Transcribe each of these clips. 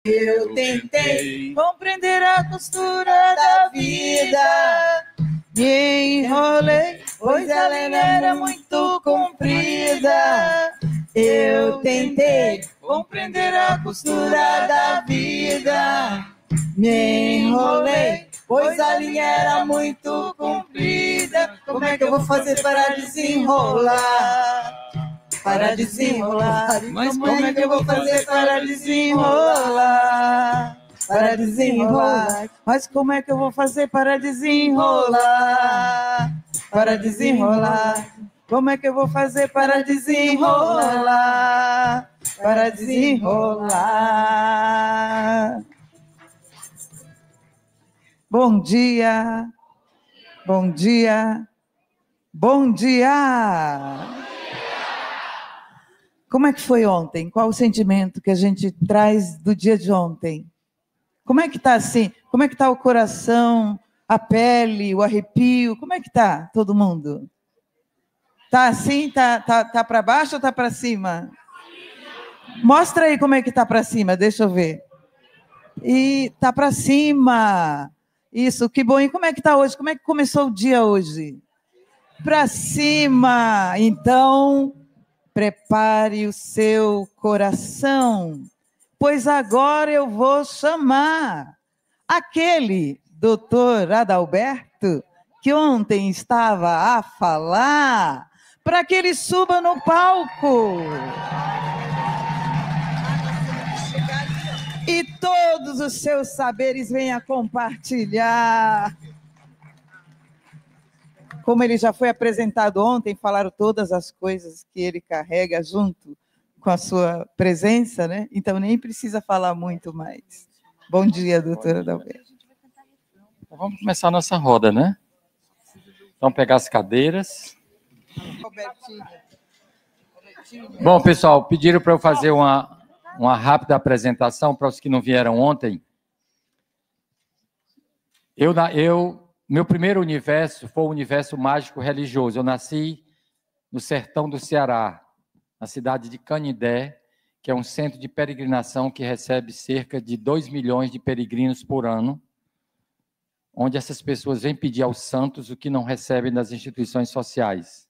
Eu tentei compreender a costura da vida, me enrolei, pois a linha era muito comprida. Eu tentei compreender a costura da vida, me enrolei, pois a linha era muito comprida. Como é que eu vou fazer para desenrolar? Para desenrolar, mas como é que eu vou fazer para desenrolar? Para desenrolar, mas como é que eu vou fazer para desenrolar? Para desenrolar, como é que eu vou fazer para desenrolar? Para desenrolar. Bom dia, bom dia, bom dia! Como é que foi ontem? Qual o sentimento que a gente traz do dia de ontem? Como é que está assim? Como é que está o coração, a pele, o arrepio? Como é que está todo mundo? Está assim? Tá para baixo ou está para cima? Mostra aí como é que está para cima, deixa eu ver. E está para cima. Isso, que bom. E como é que está hoje? Como é que começou o dia hoje? Para cima. Então, prepare o seu coração, pois agora eu vou chamar aquele doutor Adalberto que ontem estava a falar, para que ele suba no palco. E todos os seus saberes venha compartilhar. Como ele já foi apresentado ontem, falaram todas as coisas que ele carrega junto com a sua presença, né? Então nem precisa falar muito mais. Bom dia, doutora Adalberto. Então, vamos começar a nossa roda, né? Vamos pegar as cadeiras. Bom, pessoal, pediram para eu fazer uma rápida apresentação para os que não vieram ontem. Meu primeiro universo foi o universo mágico religioso. Eu nasci no sertão do Ceará, na cidade de Canindé, que é um centro de peregrinação que recebe cerca de 2 milhões de peregrinos por ano, onde essas pessoas vêm pedir aos santos o que não recebem das instituições sociais.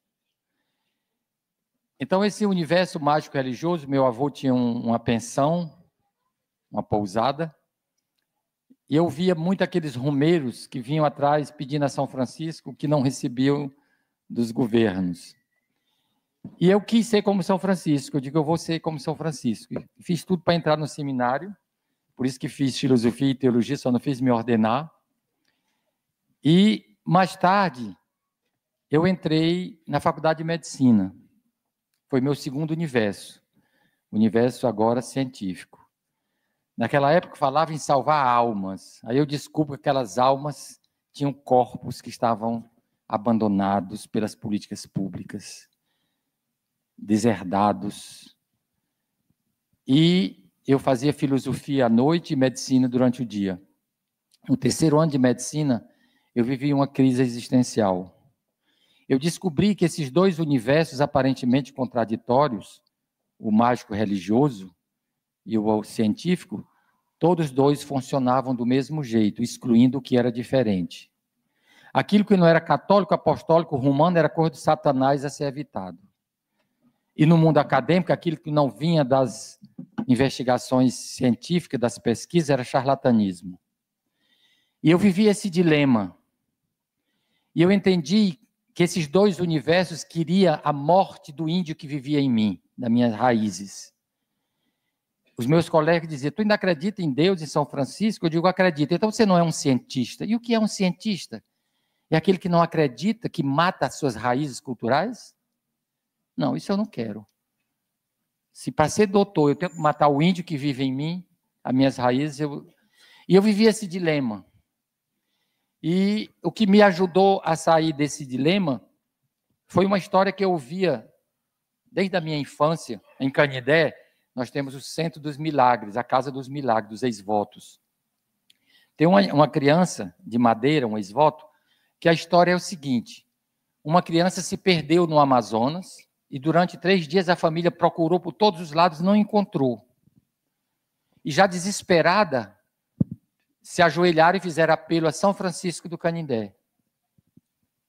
Então, esse universo mágico religioso, meu avô tinha uma pensão, uma pousada, e eu via muito aqueles romeiros que vinham atrás pedindo a São Francisco que não recebiam dos governos. E eu quis ser como São Francisco. Eu digo, eu vou ser como São Francisco. Fiz tudo para entrar no seminário, por isso que fiz filosofia e teologia, só não fiz me ordenar. E, mais tarde, eu entrei na faculdade de medicina. Foi meu segundo universo agora científico. Naquela época falava em salvar almas. Aí eu descubro que aquelas almas tinham corpos que estavam abandonados pelas políticas públicas, deserdados. E eu fazia filosofia à noite e medicina durante o dia. No terceiro ano de medicina, eu vivi uma crise existencial. Eu descobri que esses dois universos aparentemente contraditórios, o mágico religioso e o científico, todos dois funcionavam do mesmo jeito, excluindo o que era diferente. Aquilo que não era católico, apostólico, romano, era coisa de Satanás a ser evitado. E no mundo acadêmico, aquilo que não vinha das investigações científicas, das pesquisas, era charlatanismo. E eu vivi esse dilema. E eu entendi que esses dois universos queriam a morte do índio que vivia em mim, das minhas raízes. Os meus colegas diziam, tu ainda acredita em Deus, em São Francisco? Eu digo, acredito. Então você não é um cientista. E o que é um cientista? É aquele que não acredita, que mata as suas raízes culturais? Não, isso eu não quero. Se para ser doutor eu tenho que matar o índio que vive em mim, as minhas raízes, E eu vivi esse dilema. E o que me ajudou a sair desse dilema foi uma história que eu ouvia desde a minha infância, em Canindé. Nós temos o Centro dos Milagres, a Casa dos Milagres, dos ex-votos. Tem uma criança de madeira, um ex-voto, que a história é o seguinte: uma criança se perdeu no Amazonas e durante 3 dias a família procurou por todos os lados e não encontrou. e já desesperada, se ajoelharam e fizeram apelo a São Francisco do Canindé.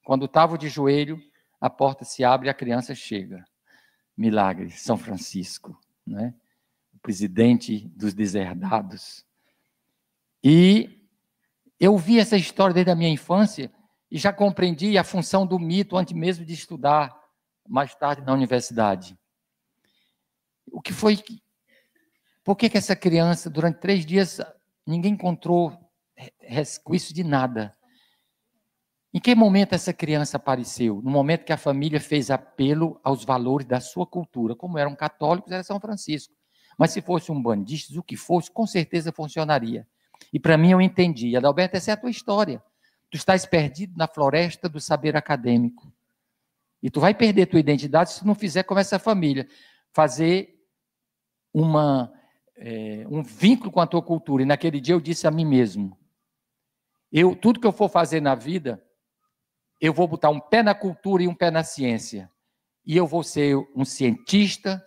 Quando estava de joelho, a porta se abre e a criança chega. Milagre, São Francisco, né? O presidente dos deserdados. E eu vi essa história desde a minha infância e já compreendi a função do mito antes mesmo de estudar mais tarde na universidade. O que foi? Por que essa criança, durante 3 dias, ninguém encontrou resquício de nada? Em que momento essa criança apareceu? No momento que a família fez apelo aos valores da sua cultura. Como eram católicos, era São Francisco. Mas se fosse um bandista, o que fosse, com certeza funcionaria. E para mim eu entendi. Adalberto, essa é a tua história. Tu estás perdido na floresta do saber acadêmico. E tu vai perder tua identidade se não fizer como essa família. Fazer um vínculo com a tua cultura. E naquele dia eu disse a mim mesmo, tudo que eu for fazer na vida, eu vou botar um pé na cultura e um pé na ciência. E eu vou ser um cientista,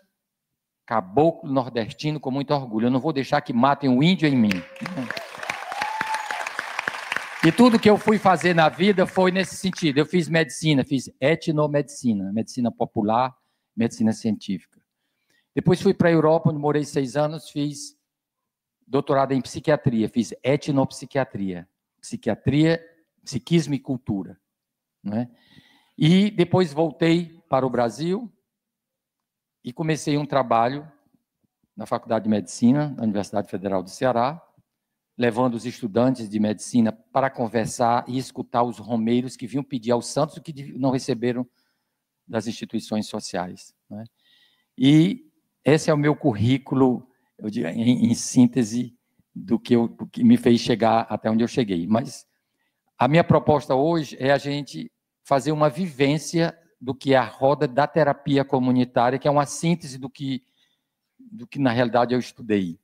caboclo, nordestino, com muito orgulho. Eu não vou deixar que matem o índio em mim. E tudo que eu fui fazer na vida foi nesse sentido. Eu fiz medicina, fiz etnomedicina, medicina popular, medicina científica. Depois fui para a Europa, onde morei 6 anos, fiz doutorado em psiquiatria, fiz etnopsiquiatria, psiquiatria, psiquismo e cultura. Né? E depois voltei para o Brasil e comecei um trabalho na Faculdade de Medicina, da Universidade Federal do Ceará, levando os estudantes de medicina para conversar e escutar os romeiros que vinham pedir aos santos o que não receberam das instituições sociais. Né? E esse é o meu currículo, eu digo, em síntese, do que me fez chegar até onde eu cheguei. Mas a minha proposta hoje é a gente fazer uma vivência do que é a roda da terapia comunitária, que é uma síntese do que na realidade eu estudei.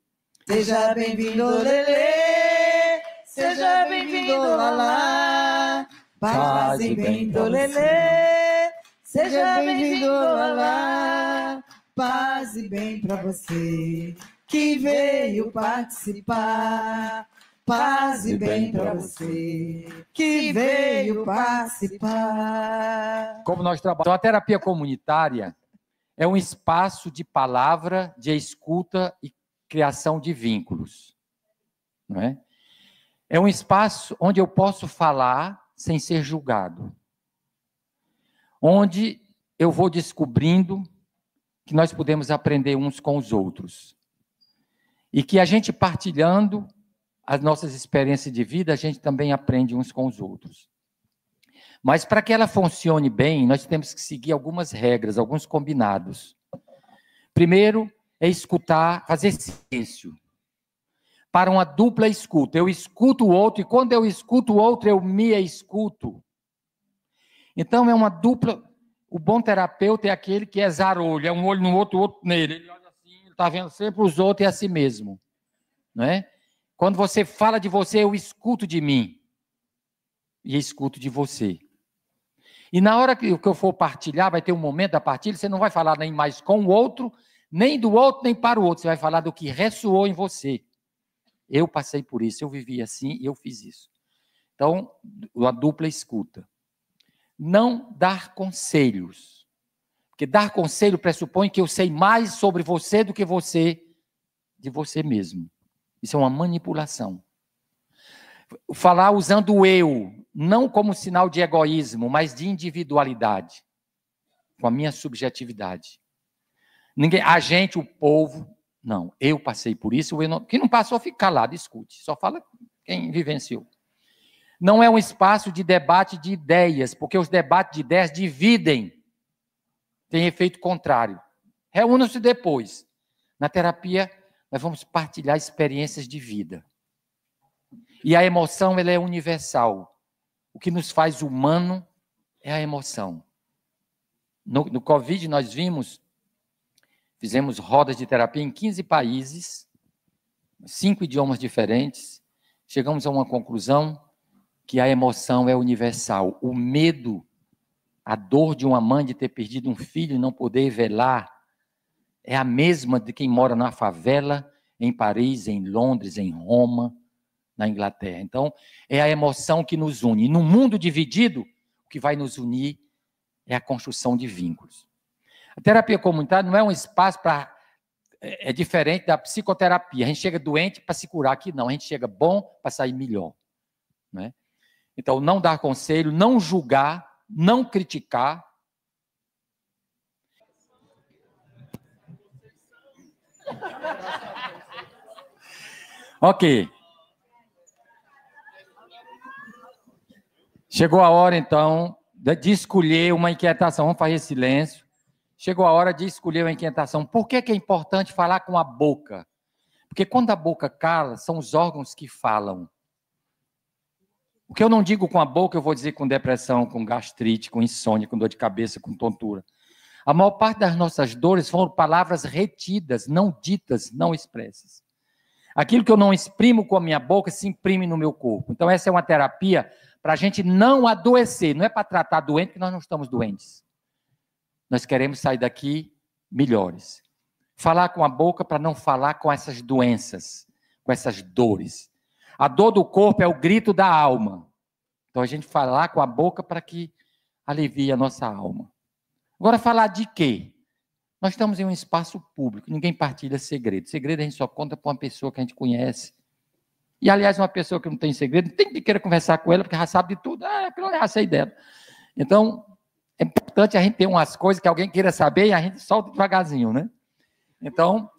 Seja bem-vindo, Lelê, seja bem-vindo, Lalá, paz e bem, Lelê, seja bem-vindo, Lalá, paz e bem para você, que veio participar, paz e bem para você, que veio participar. Como nós trabalhamos, então, a terapia comunitária é um espaço de palavra, de escuta e criação de vínculos. Não é? É um espaço onde eu posso falar sem ser julgado. Onde eu vou descobrindo que nós podemos aprender uns com os outros. E que a gente partilhando as nossas experiências de vida, a gente também aprende uns com os outros. Mas para que ela funcione bem, nós temos que seguir algumas regras, alguns combinados. Primeiro, é escutar, fazer silêncio. Para uma dupla escuta. Eu escuto o outro, e quando eu escuto o outro, eu me escuto. Então, é uma dupla. O bom terapeuta é aquele que é zarolho, é um olho no outro, o outro nele. Ele olha assim, ele está vendo sempre os outros e a si mesmo. Não é? Quando você fala de você, eu escuto de mim. E escuto de você. E na hora que eu for partilhar, vai ter um momento da partilha, você não vai falar nem mais com o outro, nem do outro, nem para o outro. Você vai falar do que ressoou em você. Eu passei por isso, eu vivi assim e eu fiz isso. Então, a dupla escuta. Não dar conselhos. Porque dar conselho pressupõe que eu sei mais sobre você do que você de você mesmo. Isso é uma manipulação. Falar usando o eu, não como sinal de egoísmo, mas de individualidade, com a minha subjetividade. Ninguém, a gente, o povo, não, eu passei por isso, quem não passou, fica calado, escute, só fala quem vivenciou. Não é um espaço de debate de ideias, porque os debates de ideias dividem, tem efeito contrário. Reúnam-se depois. Na terapia, nós vamos partilhar experiências de vida. E a emoção, ela é universal. O que nos faz humano é a emoção. No Covid, nós fizemos rodas de terapia em 15 países, 5 idiomas diferentes. Chegamos a uma conclusão que a emoção é universal. O medo, a dor de uma mãe de ter perdido um filho e não poder velar, é a mesma de quem mora na favela, em Paris, em Londres, em Roma, na Inglaterra. Então, é a emoção que nos une. E num mundo dividido, o que vai nos unir é a construção de vínculos. A terapia comunitária não é um espaço para... É diferente da psicoterapia. A gente chega doente para se curar. Aqui não, a gente chega bom para sair melhor. Né? Então, não dar conselho, não julgar, não criticar. Ok. Chegou a hora, então, de escolher uma inquietação. Vamos fazer silêncio. Chegou a hora de escolher uma inquietação. Por que é importante falar com a boca? Porque quando a boca cala, são os órgãos que falam. O que eu não digo com a boca, eu vou dizer com depressão, com gastrite, com insônia, com dor de cabeça, com tontura. A maior parte das nossas dores foram palavras retidas, não ditas, não expressas. Aquilo que eu não exprimo com a minha boca se imprime no meu corpo. Então, essa é uma terapia para a gente não adoecer. Não é para tratar doente, porque nós não estamos doentes. Nós queremos sair daqui melhores. Falar com a boca para não falar com essas doenças, com essas dores. A dor do corpo é o grito da alma. Então, a gente falar com a boca para que alivie a nossa alma. Agora, falar de quê? Nós estamos em um espaço público, ninguém partilha segredo. Segredo a gente só conta para uma pessoa que a gente conhece. E, aliás, uma pessoa que não tem segredo, tem que querer conversar com ela, porque já sabe de tudo. Aquilo não é a sei dela. Então, é importante a gente ter umas coisas que alguém queira saber e a gente solta devagarzinho, né? Então,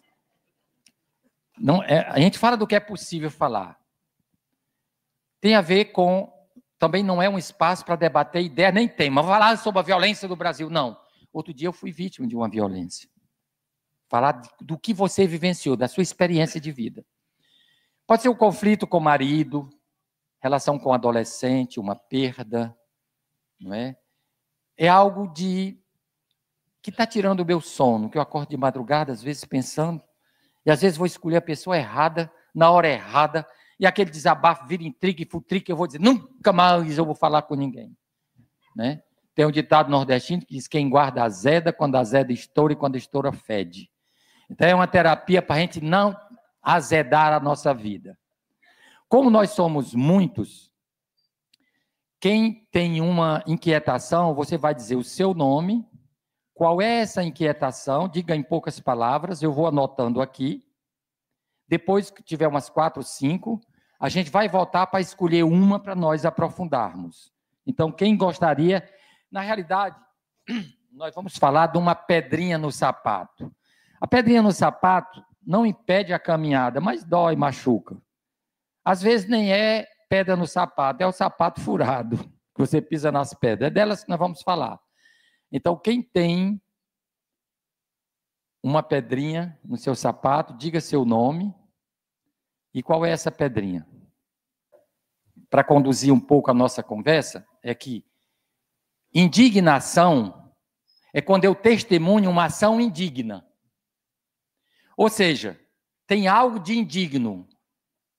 a gente fala do que é possível falar. Tem a ver com... Também não é um espaço para debater ideia, nem tema. Falar sobre a violência do Brasil, não. Outro dia eu fui vítima de uma violência. Falar do que você vivenciou, da sua experiência de vida. Pode ser um conflito com o marido, relação com o adolescente, uma perda, não é? É algo que está tirando o meu sono, que eu acordo de madrugada, às vezes pensando, e às vezes vou escolher a pessoa errada, na hora errada, e aquele desabafo vira intriga e futrica, eu vou dizer, nunca mais eu vou falar com ninguém. Né? Tem um ditado nordestino que diz, quem guarda azeda, quando azeda estoura, e quando estoura fede. Então é uma terapia para a gente não azedar a nossa vida. Como nós somos muitos, quem tem uma inquietação, você vai dizer o seu nome, qual é essa inquietação, diga em poucas palavras, eu vou anotando aqui. Depois que tiver umas 4 ou 5, a gente vai voltar para escolher uma para nós aprofundarmos. Então, quem gostaria... Na realidade, nós vamos falar de uma pedrinha no sapato. A pedrinha no sapato não impede a caminhada, mas dói, machuca. Às vezes nem é pedra no sapato, é o sapato furado, que você pisa nas pedras. É delas que nós vamos falar. Então, quem tem uma pedrinha no seu sapato, diga seu nome e qual é essa pedrinha. Para conduzir um pouco a nossa conversa, é que indignação é quando eu testemunho uma ação indigna. Ou seja, tem algo de indigno.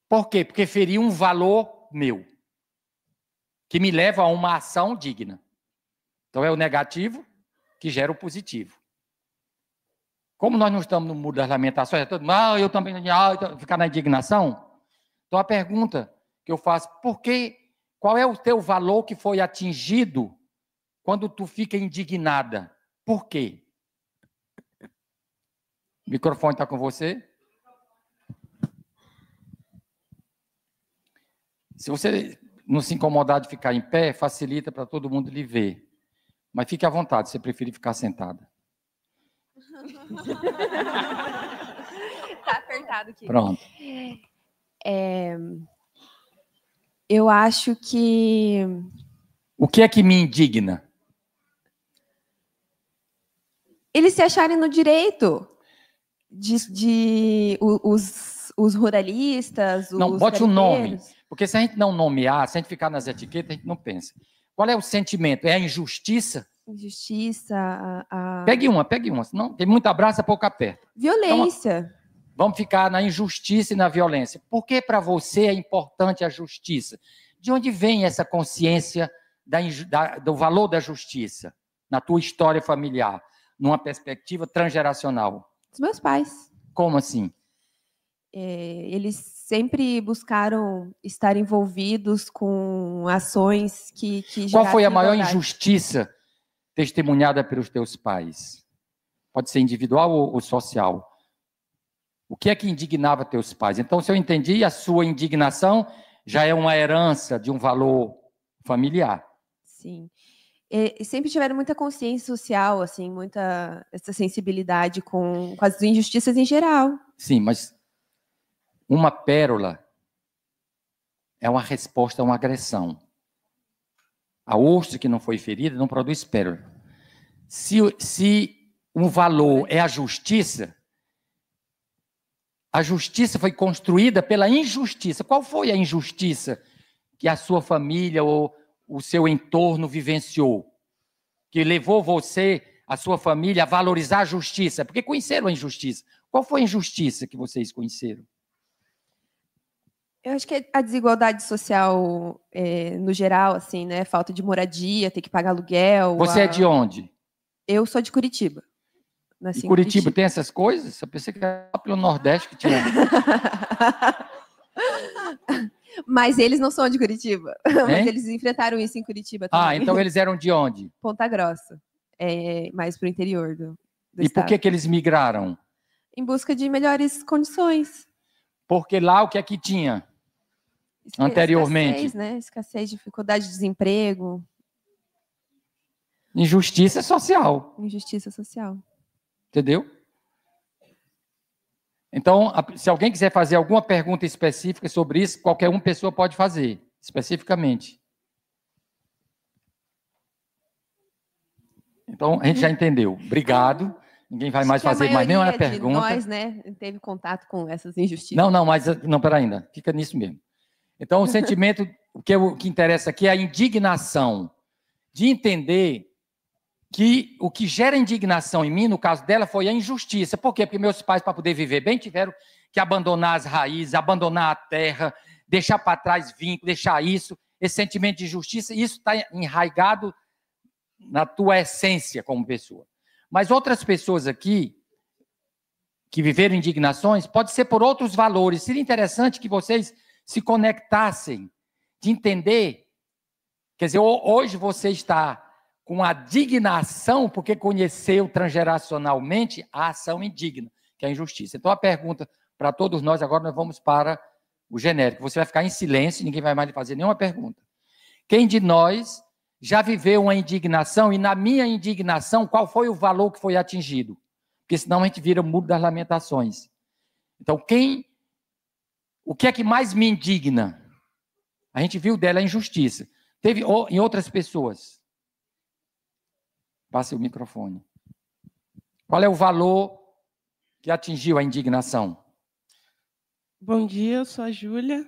Por quê? Porque feriu um valor meu, que me leva a uma ação digna. Então, é o negativo que gera o positivo. Como nós não estamos no mundo das lamentações, eu também, ficar na indignação. Então, a pergunta que eu faço, qual é o teu valor que foi atingido quando tu fica indignada? Por quê? O microfone está com você? Se você não se incomodar de ficar em pé, facilita para todo mundo lhe ver. Mas fique à vontade, se você preferir ficar sentada. Tá apertado aqui. Pronto. Eu acho que... O que é que me indigna? Eles se acharem no direito os ruralistas, os não, bote um nome. garimpeiros. Porque se a gente não nomear, se a gente ficar nas etiquetas, a gente não pensa. Qual é o sentimento? É a injustiça? Injustiça, Pegue uma. Senão tem muita abraça, pouca aperta. violência. Então, vamos ficar na injustiça e na violência. Por que para você é importante a justiça? De onde vem essa consciência do valor da justiça na tua história familiar, numa perspectiva transgeracional? Dos meus pais. Como assim? eles sempre buscaram estar envolvidos com ações que Qual foi a maior desigualdade. injustiça testemunhada pelos teus pais? Pode ser individual ou social. O que é que indignava teus pais? Então, se eu entendi, a sua indignação já é uma herança de um valor familiar. Sim. E sempre tiveram muita consciência social, assim, muita essa sensibilidade com as injustiças em geral. Sim, mas uma pérola é uma resposta a uma agressão. A ostra que não foi ferida não produz pérola. Se um valor é a justiça foi construída pela injustiça. Qual foi a injustiça que a sua família ou o seu entorno vivenciou? Que levou você, a sua família, a valorizar a justiça? Porque conheceram a injustiça. Qual foi a injustiça que vocês conheceram? Eu acho que a desigualdade social, no geral, assim, né? Falta de moradia, ter que pagar aluguel. Você é de onde? Eu sou de Curitiba. Nasci E em Curitiba tem essas coisas? Eu pensei que era pelo Nordeste que tinha. Mas eles não são de Curitiba. Mas Hein? eles enfrentaram isso em Curitiba também. Ah, então eles eram de onde? Ponta Grossa. Mais para o interior do E estado. por que eles migraram? Em busca de melhores condições. Porque lá o que é que tinha? Anteriormente. Escassez, né? Escassez, dificuldade de desemprego. Injustiça social. Injustiça social. Entendeu? Então, se alguém quiser fazer alguma pergunta específica sobre isso, qualquer uma pessoa pode fazer, especificamente. Então, a gente já entendeu. Obrigado. Ninguém vai mais fazer mais nenhuma pergunta. Nós, né, teve contato com essas injustiças. Não, pera ainda. Fica nisso mesmo. Então, o sentimento, o que interessa aqui é a indignação. De entender que o que gera indignação em mim, no caso dela, foi a injustiça. Por quê? Porque meus pais, para poder viver bem, tiveram que abandonar as raízes, abandonar a terra, deixar para trás vínculo, deixar isso, esse sentimento de injustiça, isso está enraizado na tua essência como pessoa. Mas outras pessoas aqui, que viveram indignações, pode ser por outros valores. Seria interessante que vocês se conectassem, de entender, quer dizer, hoje você está com a dignação, porque conheceu transgeracionalmente a ação indigna, que é a injustiça. Então, a pergunta para todos nós, agora nós vamos para o genérico. Você vai ficar em silêncio, ninguém vai mais lhe fazer nenhuma pergunta. Quem de nós já viveu uma indignação, e na minha indignação, qual foi o valor que foi atingido? Porque senão a gente vira mudo das lamentações. Então, o que é que mais me indigna? A gente viu dela a injustiça. Teve em outras pessoas. Passe o microfone. Qual é o valor que atingiu a indignação? Bom dia, eu sou a Júlia.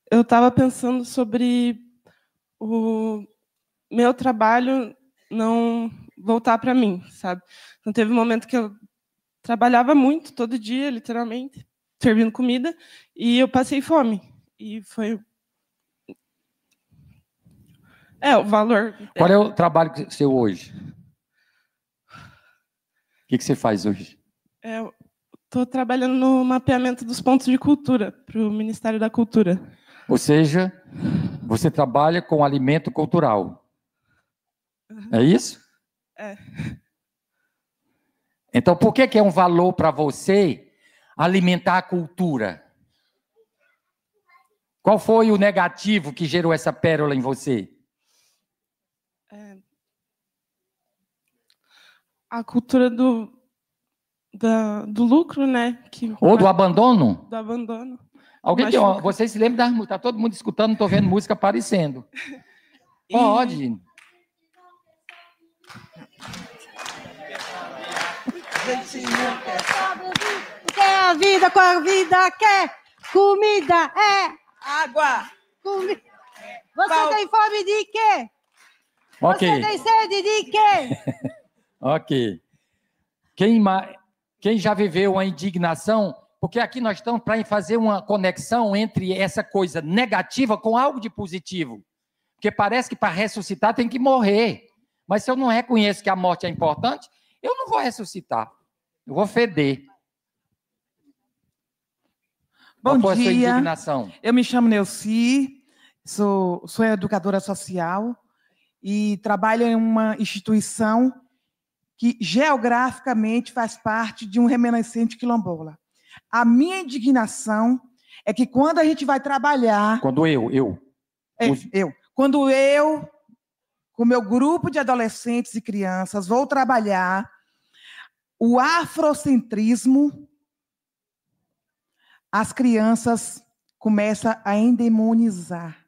Eu estava pensando sobre o meu trabalho não voltar para mim, sabe? Então, teve um momento que eu trabalhava muito, todo dia, literalmente, servindo comida, e eu passei fome. E foi... o valor... Qual é o trabalho seu hoje? O que você faz hoje? Estou trabalhando no mapeamento dos pontos de cultura para o Ministério da Cultura. Ou seja, você trabalha com alimento cultural. É isso? É. Então, por que é um valor para você alimentar a cultura? Qual foi o negativo que gerou essa pérola em você? A cultura do lucro, né? Ou do abandono? Do abandono. Alguém tem, vocês se lembram das músicas? Está todo mundo escutando, não estou vendo música aparecendo. Pode. Quer a vida com a vida, quer comida, Água. Comida. Você tem fome de quê? Ok. Você tem sede de quê? Ok. Quem já viveu uma indignação? Porque aqui nós estamos para fazer uma conexão entre essa coisa negativa com algo de positivo. Porque parece que para ressuscitar tem que morrer. Mas se eu não reconheço que a morte é importante, eu não vou ressuscitar. Eu vou feder. Qual Bom foi a sua dia. indignação? Eu me chamo Neuci, sou educadora social e trabalho em uma instituição que geograficamente faz parte de um remanescente quilombola. A minha indignação é que quando a gente vai trabalhar... Quando eu. Quando eu, com meu grupo de adolescentes e crianças, vou trabalhar o afrocentrismo, as crianças começam a endemonizar.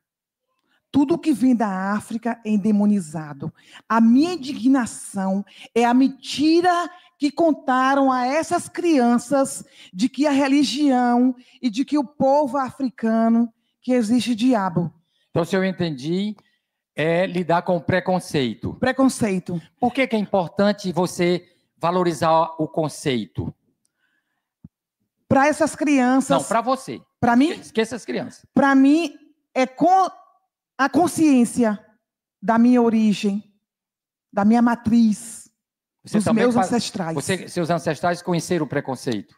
Tudo que vem da África é endemonizado. A minha indignação é a mentira que contaram a essas crianças de que a religião e de que o povo africano, que existe diabo. Então, se eu entendi, é lidar com o preconceito. Preconceito. Por que é importante você valorizar o conceito? Para essas crianças... Não, para você. Para mim? Esqueça as crianças. Para mim, é com a consciência da minha origem, da minha matriz, dos meus ancestrais. Seus ancestrais conheceram o preconceito?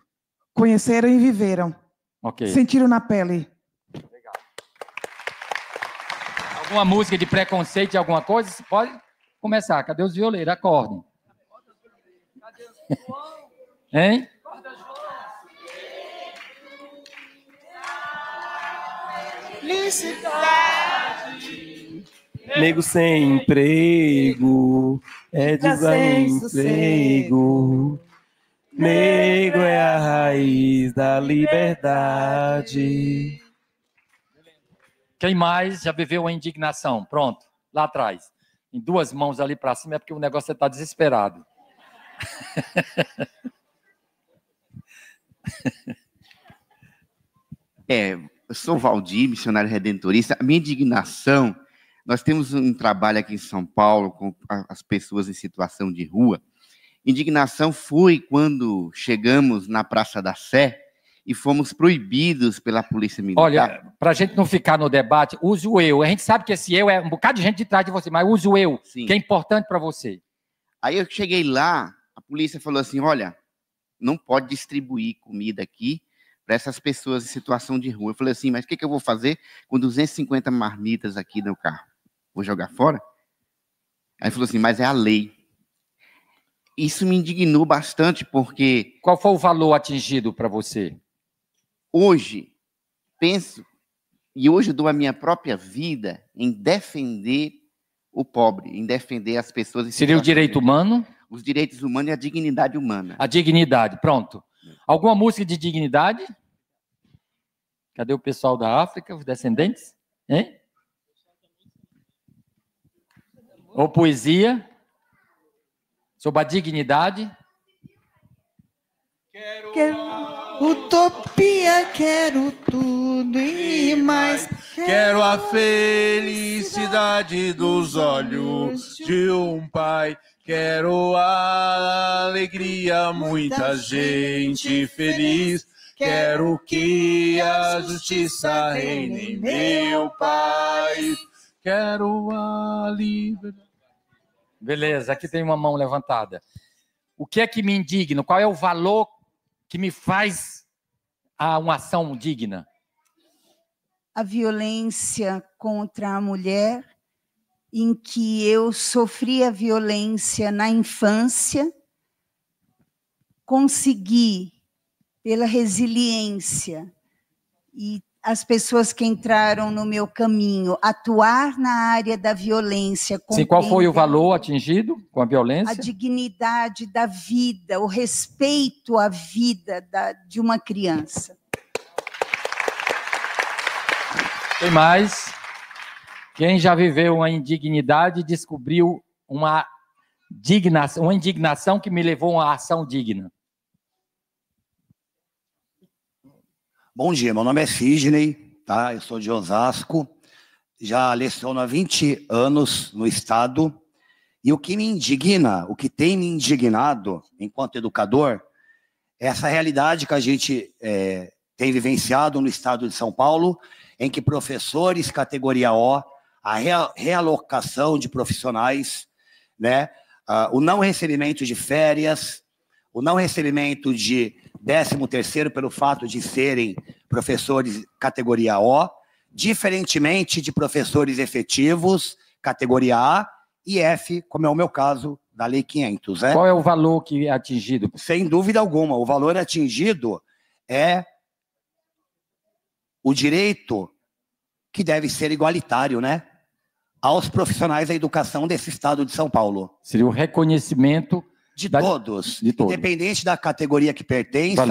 Conheceram e viveram. Ok. Sentiram na pele. Legal. Alguma música de preconceito, alguma coisa? Você pode começar. Cadê os violeiros? Acordem. Hein? Felicidade. Nego sem emprego é desemprego. Nego é a raiz da liberdade. Quem mais já viveu a indignação? Pronto, lá atrás. Em duas mãos ali para cima é porque o negócio está desesperado. Eu sou Valdir, missionário redentorista. A minha indignação, nós temos um trabalho aqui em São Paulo com as pessoas em situação de rua. Indignação foi quando chegamos na Praça da Sé e fomos proibidos pela Polícia Militar. Olha, para a gente não ficar no debate, use o eu. A gente sabe que esse eu é um bocado de gente de trás de você, mas use o eu, Sim. Que é importante para você. Aí eu cheguei lá, a polícia falou assim, olha, não pode distribuir comida aqui para essas pessoas em situação de rua. Eu falei assim, mas o que eu vou fazer com 250 marmitas aqui no carro? Vou jogar fora? Aí falou assim, mas é a lei. Isso me indignou bastante, porque... Qual foi o valor atingido para você? Hoje, penso, e hoje eu dou a minha própria vida em defender o pobre, em defender as pessoas... Em Seria o direito humano? Os direitos humanos e a dignidade humana. A dignidade, pronto. Alguma música de dignidade? Cadê o pessoal da África, os descendentes? Hein? Ou poesia? Sobre a dignidade? Utopia, quero tudo e mais. Quero a felicidade dos olhos de um pai. Quero a alegria, muita gente feliz. Quero que a justiça reine em meu país. Quero a liberdade. Beleza, aqui tem uma mão levantada. O que é que me indigna? Qual é o valor que me faz uma ação digna? A violência contra a mulher, em que eu sofri a violência na infância, consegui, pela resiliência e as pessoas que entraram no meu caminho, atuar na área da violência. Sim, qual foi o valor atingido com a violência? A dignidade da vida, o respeito à vida de uma criança. Tem mais? Quem já viveu uma indignidade descobriu uma indignação que me levou a uma ação digna. Bom dia, meu nome é Sidney, tá? Eu sou de Osasco, já leciono há 20 anos no Estado, e o que me indigna, o que tem me indignado enquanto educador, é essa realidade que a gente tem vivenciado no Estado de São Paulo, em que professores categoria O, a realocação de profissionais, né? O não recebimento de férias, o não recebimento de 13º pelo fato de serem professores categoria O, diferentemente de professores efetivos, categoria A, e F, como é o meu caso, da Lei 500. Qual é o valor que é atingido? Sem dúvida alguma, o valor atingido é o direito que deve ser igualitário, né? Aos profissionais da educação desse estado de São Paulo. Seria o reconhecimento de todos, independente da categoria que pertença,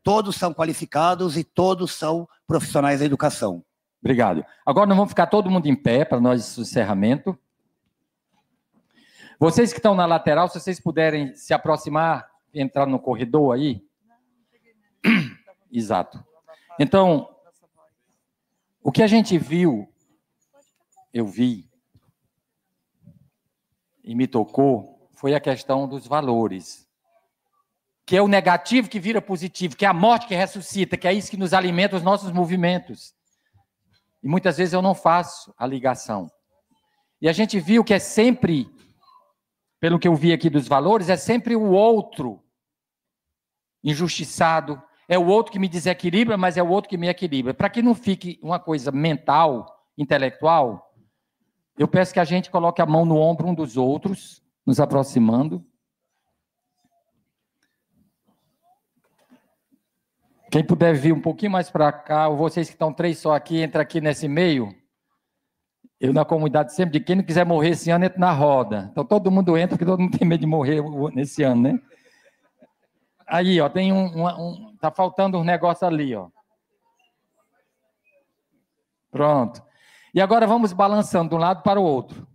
todos são qualificados e todos são profissionais da educação. Obrigado. Agora nós vamos ficar todo mundo em pé para nós encerramento. Vocês que estão na lateral, se vocês puderem se aproximar, entrar no corredor aí. Exato. Então, o que a gente viu, eu vi, e me tocou, foi a questão dos valores. Que é o negativo que vira positivo, que é a morte que ressuscita, que é isso que nos alimenta os nossos movimentos. E muitas vezes eu não faço a ligação. E a gente viu que é sempre, pelo que eu vi aqui dos valores, é sempre o outro injustiçado, é o outro que me desequilibra, mas é o outro que me equilibra. Para que não fique uma coisa mental, intelectual, eu peço que a gente coloque a mão no ombro um dos outros, nos aproximando. Quem puder vir um pouquinho mais para cá, ou vocês que estão 3 só aqui, entra aqui nesse meio. Eu, na comunidade, sempre digo, quem não quiser morrer esse ano, entra na roda. Então, todo mundo entra, porque todo mundo tem medo de morrer nesse ano, né? Aí, ó, tem tá faltando um negócio ali, ó. Pronto. E agora vamos balançando de um lado para o outro.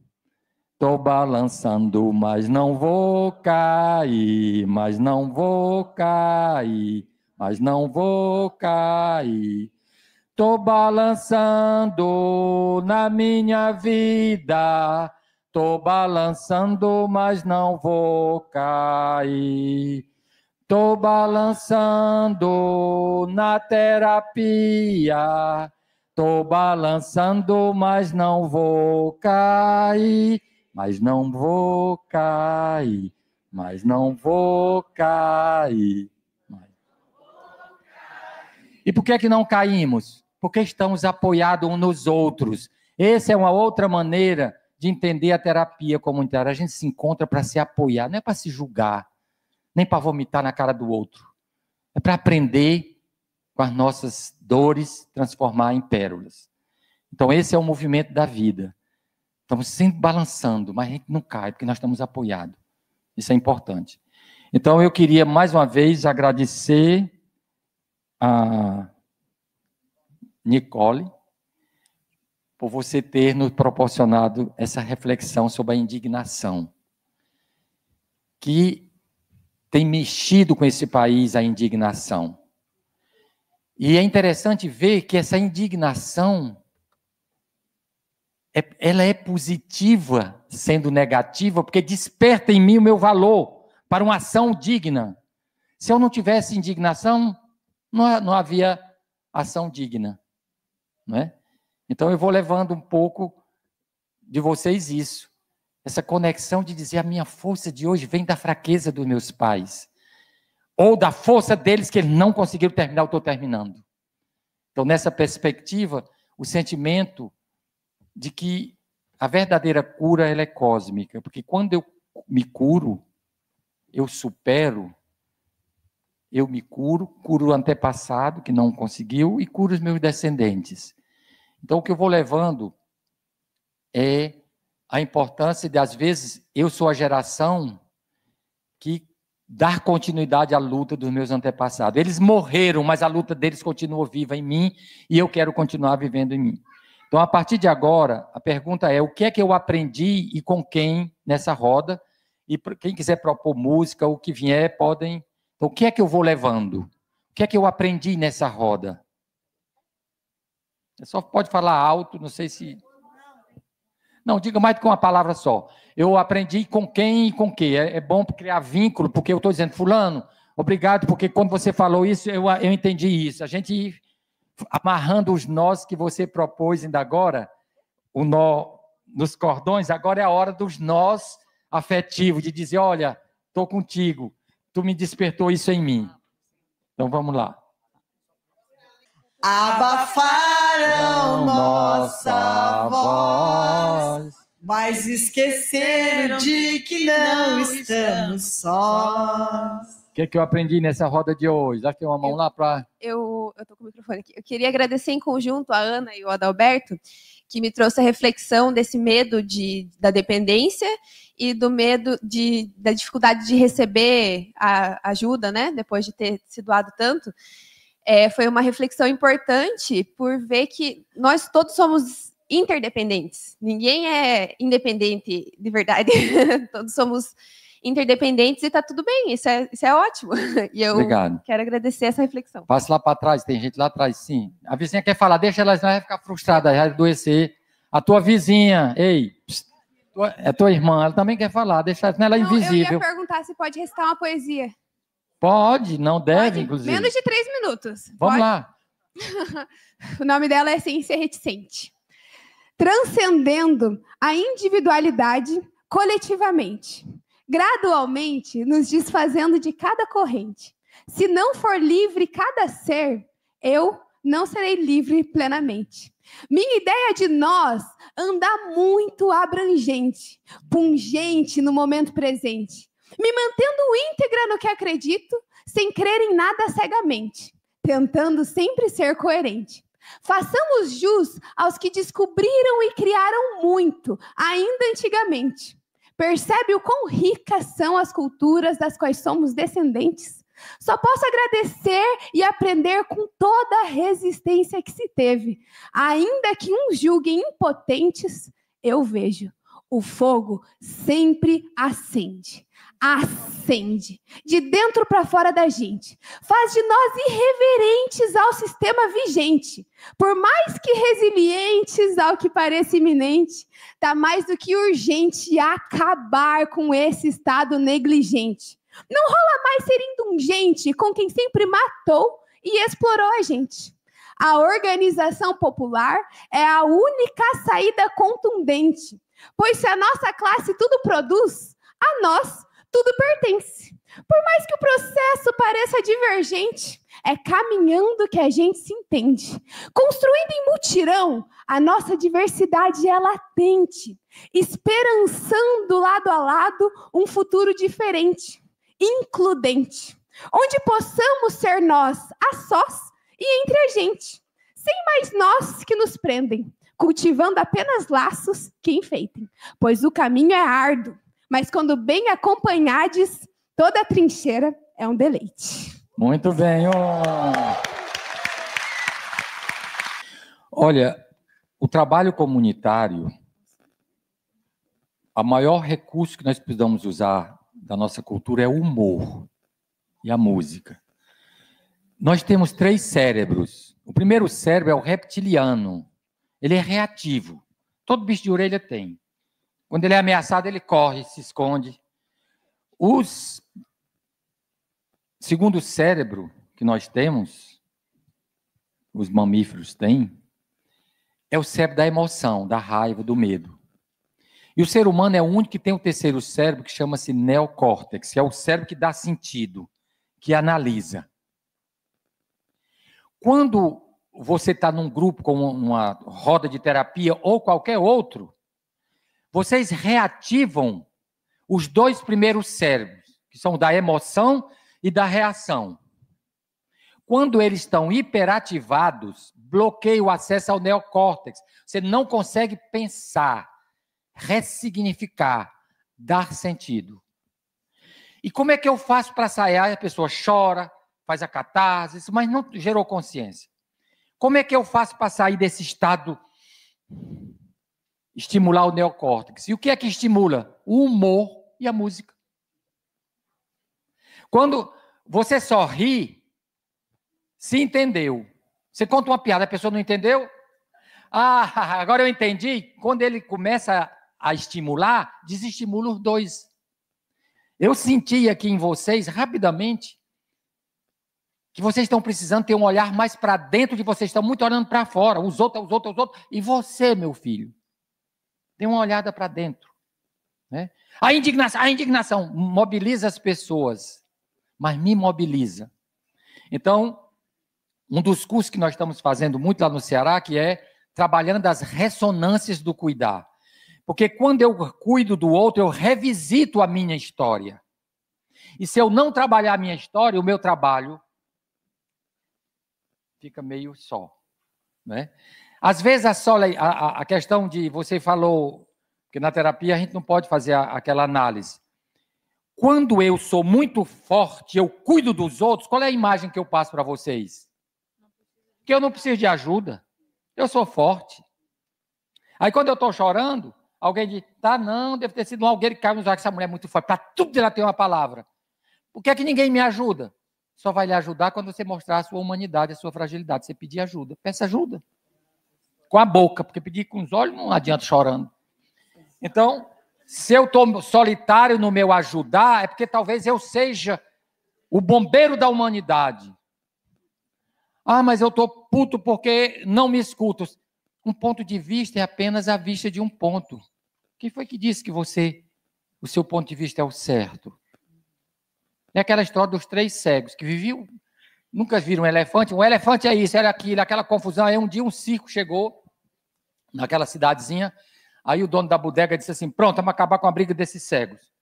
Tô balançando, mas não vou cair, mas não vou cair, mas não vou cair. Tô balançando na minha vida, tô balançando, mas não vou cair. Tô balançando na terapia, tô balançando, mas não vou cair, mas não vou cair, mas não vou cair. E por que não caímos? Porque estamos apoiados uns nos outros. Essa é uma outra maneira de entender a terapia comunitária. A gente se encontra para se apoiar, não é para se julgar, nem para vomitar na cara do outro. É para aprender com as nossas dores, transformar em pérolas. Então, esse é o movimento da vida. Estamos sempre balançando, mas a gente não cai, porque nós estamos apoiados. Isso é importante. Então, eu queria, mais uma vez, agradecer a Nicole por você ter nos proporcionado essa reflexão sobre a indignação, que tem mexido com esse país, a indignação. E é interessante ver que essa indignação, ela é positiva, sendo negativa, porque desperta em mim o meu valor para uma ação digna. Se eu não tivesse indignação, não havia ação digna, não é? Então eu vou levando um pouco de vocês isso, essa conexão de dizer a minha força de hoje vem da fraqueza dos meus pais, ou da força deles que eles não conseguiram terminar, eu estou terminando. Então nessa perspectiva, o sentimento de que a verdadeira cura ela é cósmica, porque quando eu me curo, eu supero, eu me curo o antepassado que não conseguiu e curo os meus descendentes. Então, o que eu vou levando é a importância de, às vezes, eu sou a geração que dá continuidade à luta dos meus antepassados. Eles morreram, mas a luta deles continua viva em mim e eu quero continuar vivendo em mim. Então, a partir de agora, a pergunta é, o que é que eu aprendi e com quem nessa roda? E quem quiser propor música, o que vier, podem... Então, o que é que eu vou levando? O que é que eu aprendi nessa roda? Você só pode falar alto, não sei se... Não, diga mais do que uma palavra só. Eu aprendi com quem e com que. É bom criar vínculo, porque eu estou dizendo, fulano, obrigado, porque quando você falou isso, eu entendi isso. A gente, amarrando os nós que você propôs ainda agora, o nó nos cordões, agora é a hora dos nós afetivos, de dizer, olha, estou contigo. Tu me despertou isso em mim. Então, vamos lá. abafaram nossa voz, mas esqueceram de que não estamos sós. O que é que eu aprendi nessa roda de hoje? Dá aqui uma mão lá para... Eu tô com o microfone aqui. Eu queria agradecer em conjunto a Ana e o Adalberto, que me trouxe a reflexão desse medo da dependência e do medo da dificuldade de receber a ajuda, né? Depois de ter se doado tanto. Foi uma reflexão importante por ver que nós todos somos interdependentes. Ninguém é independente de verdade. Todos somos interdependentes e está tudo bem. Isso é ótimo. E eu Obrigado. Quero agradecer essa reflexão. Passa lá para trás, tem gente lá atrás, sim. A vizinha quer falar, deixa ela, senão vai ficar frustrada, vai adoecer. A tua vizinha, ei, psst, é tua irmã, ela também quer falar, deixa ela invisível. Eu ia perguntar se pode recitar uma poesia. Pode, não deve, inclusive. Menos de 3 minutos. Vamos lá. O nome dela é Sem Ser Reticente. Transcendendo a individualidade coletivamente, gradualmente nos desfazendo de cada corrente. Se não for livre cada ser, eu não serei livre plenamente. Minha ideia de nós anda muito abrangente, pungente no momento presente, me mantendo íntegra no que acredito, sem crer em nada cegamente, tentando sempre ser coerente. Façamos jus aos que descobriram e criaram muito, ainda antigamente. Percebe o quão ricas são as culturas das quais somos descendentes? Só posso agradecer e aprender com toda a resistência que se teve. Ainda que uns julguem impotentes, eu vejo, o fogo sempre acende. Acende, de dentro para fora da gente. Faz de nós irreverentes ao sistema vigente. Por mais que resilientes ao que pareça iminente, tá mais do que urgente acabar com esse estado negligente. Não rola mais ser indulgente com quem sempre matou e explorou a gente. A organização popular é a única saída contundente, pois se a nossa classe tudo produz, a nós tudo pertence. Por mais que o processo pareça divergente, é caminhando que a gente se entende. Construindo em mutirão, a nossa diversidade é latente, esperançando lado a lado um futuro diferente, includente, onde possamos ser nós a sós e entre a gente, sem mais nós que nos prendem, cultivando apenas laços que enfeitem, pois o caminho é árduo, mas quando bem acompanhados, toda a trincheira é um deleite. Muito bem. Olha, o trabalho comunitário, o maior recurso que nós precisamos usar da nossa cultura é o humor e a música. Nós temos 3 cérebros. O primeiro cérebro é o reptiliano. Ele é reativo. Todo bicho de orelha tem. Quando ele é ameaçado, ele corre, se esconde. O segundo cérebro que nós temos, os mamíferos têm, é o cérebro da emoção, da raiva, do medo. E o ser humano é o único que tem o terceiro cérebro, que chama-se neocórtex, que é o cérebro que dá sentido, que analisa. Quando você está num grupo, como uma roda de terapia ou qualquer outro, vocês reativam os 2 primeiros cérebros, que são da emoção e da reação. Quando eles estão hiperativados, bloqueia o acesso ao neocórtex. Você não consegue pensar, ressignificar, dar sentido. E como é que eu faço para sair? A pessoa chora, faz a catarse, mas não gerou consciência. Como é que eu faço para sair desse estado? Estimular o neocórtex. E o que é que estimula? O humor e a música. Quando você só ri, se entendeu. Você conta uma piada, a pessoa não entendeu? Ah, agora eu entendi. Quando ele começa a estimular, desestimula os 2. Eu senti aqui em vocês, rapidamente, que vocês estão precisando ter um olhar mais para dentro de vocês, estão muito olhando para fora, os outros. E você, meu filho, tem uma olhada para dentro. Né? A indignação mobiliza as pessoas, mas me mobiliza. Então, um dos cursos que nós estamos fazendo muito lá no Ceará, que é trabalhando as ressonâncias do cuidar. Porque quando eu cuido do outro, eu revisito a minha história. E se eu não trabalhar a minha história, o meu trabalho fica meio só. Né? Às vezes a questão de, você falou, que na terapia a gente não pode fazer aquela análise. Quando eu sou muito forte, eu cuido dos outros, qual é a imagem que eu passo para vocês? Que eu não preciso de ajuda. Eu sou forte. Aí quando eu estou chorando, alguém diz, tá, não, deve ter sido alguém que caiu nos olhos, essa mulher é muito forte, para tudo ela tem uma palavra. Por que é que ninguém me ajuda? Só vai lhe ajudar quando você mostrar a sua humanidade, a sua fragilidade. Você pedir ajuda. Peça ajuda. Com a boca, porque pedir com os olhos não adianta chorando. Então, se eu estou solitário no meu ajudar, é porque talvez eu seja o bombeiro da humanidade. Ah, mas eu estou puto porque não me escutam. Um ponto de vista é apenas a vista de um ponto. Quem foi que disse que o seu ponto de vista é o certo? É aquela história dos 3 cegos que viviam, nunca viram um elefante. Um elefante é isso, era aquilo, aquela confusão. Aí um dia um circo chegou naquela cidadezinha. Aí o dono da bodega disse assim, pronto, vamos acabar com a briga desses cegos.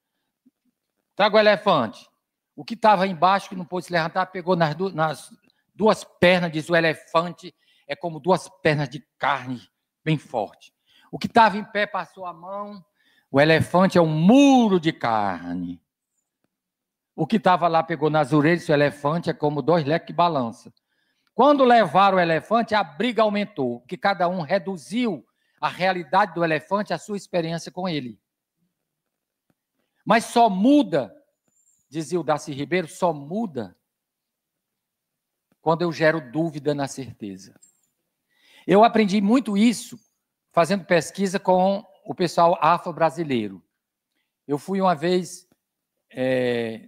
Traga o elefante. O que estava embaixo, que não pôde se levantar, pegou nas 2 pernas, diz o elefante, é como 2 pernas de carne bem forte. O que estava em pé passou a mão, o elefante é um muro de carne. O que estava lá pegou nas orelhas, o elefante é como 2 leques que balança. Quando levaram o elefante, a briga aumentou, porque cada um reduziu a realidade do elefante, a sua experiência com ele. Mas só muda, dizia o Darcy Ribeiro, só muda quando eu gero dúvida na certeza. Eu aprendi muito isso fazendo pesquisa com o pessoal afro-brasileiro. Eu fui uma vez,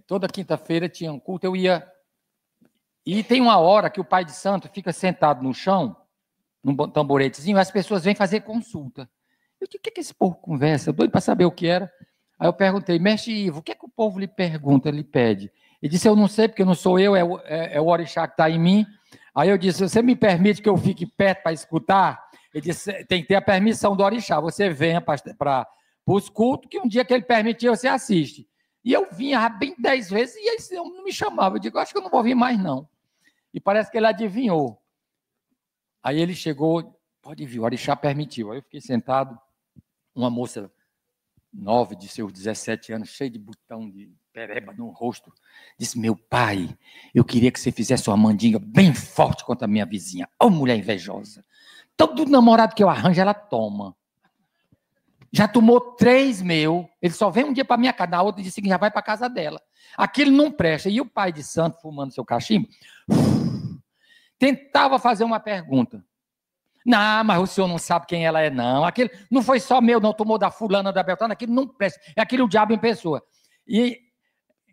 toda quinta-feira tinha um culto, eu ia... E tem uma hora que o pai de santo fica sentado no chão, num tamboretezinho, as pessoas vêm fazer consulta. Eu disse, o que esse povo conversa? Eu doido para saber o que era. Aí eu perguntei, mestre Ivo, o que é que o povo lhe pergunta, lhe pede? Ele disse, eu não sei, porque não sou eu, é o orixá que está em mim. Aí eu disse, você me permite que eu fique perto para escutar? Ele disse, tem que ter a permissão do orixá, você venha para os cultos, que um dia que ele permitir, você assiste. E eu vinha bem 10 vezes, e ele não me chamava. Eu digo, acho que eu não vou vir mais, não. E parece que ele adivinhou. Aí ele chegou, pode vir, o orixá permitiu. Aí eu fiquei sentado, uma moça nova, de seus 17 anos, cheia de botão de pereba no rosto, disse, meu pai, eu queria que você fizesse uma mandinga bem forte contra a minha vizinha. Ô, mulher invejosa. Todo namorado que eu arranjo, ela toma. Já tomou 3 meu, ele só vem um dia para minha casa, na outra dia seguinte já vai para a casa dela. Aquilo não presta. E o pai de santo, fumando seu cachimbo, tentava fazer uma pergunta. Não, mas o senhor não sabe quem ela é, não. Aquilo não foi só meu, não. Tomou da fulana, da beltrana, aquilo não presta. É aquele o diabo em pessoa. E,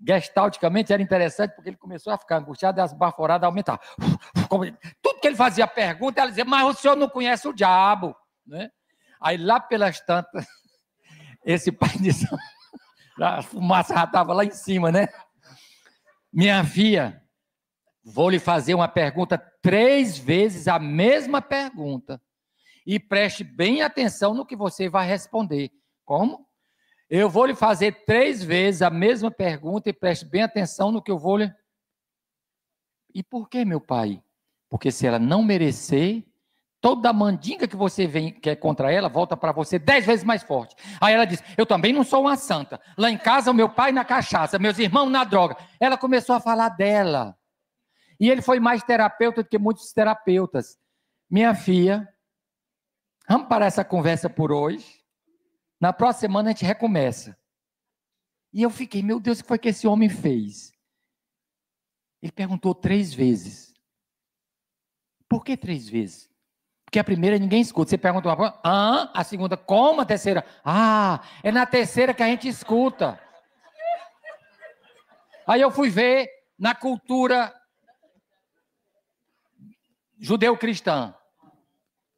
gestalticamente, era interessante, porque ele começou a ficar angustiado e as baforadas aumentavam. Tudo que ele fazia pergunta, ela dizia, mas o senhor não conhece o diabo. Né? Aí, lá pelas tantas, esse pai disse, a fumaça já estava lá em cima, né? Minha filha, vou lhe fazer uma pergunta 3 vezes, a mesma pergunta. E preste bem atenção no que você vai responder. Como? Eu vou lhe fazer 3 vezes a mesma pergunta e preste bem atenção no que eu vou lhe... E por que, meu pai? Porque se ela não merecer, toda a mandinga que você quer contra ela, volta para você 10 vezes mais forte. Aí ela diz, eu também não sou uma santa. Lá em casa, o meu pai na cachaça, meus irmãos na droga. Ela começou a falar dela. E ele foi mais terapeuta do que muitos terapeutas. Minha filha, vamos parar essa conversa por hoje. Na próxima semana a gente recomeça. E eu fiquei, meu Deus, o que foi que esse homem fez? Ele perguntou 3 vezes. Por que 3 vezes? Porque a primeira ninguém escuta. Você pergunta uma coisa, a segunda, como? A terceira, é na terceira que a gente escuta. Aí eu fui ver na cultura judeu-cristã.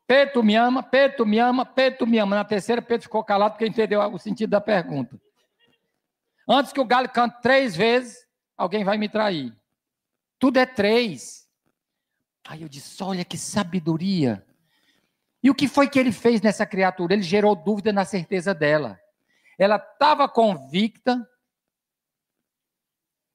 Pedro me ama, Pedro me ama, Pedro me ama. Na terceira, Pedro ficou calado porque entendeu o sentido da pergunta. Antes que o galo cante 3 vezes, alguém vai me trair. Tudo é 3. Aí eu disse, olha que sabedoria. E o que foi que ele fez nessa criatura? Ele gerou dúvida na certeza dela. Ela estava convicta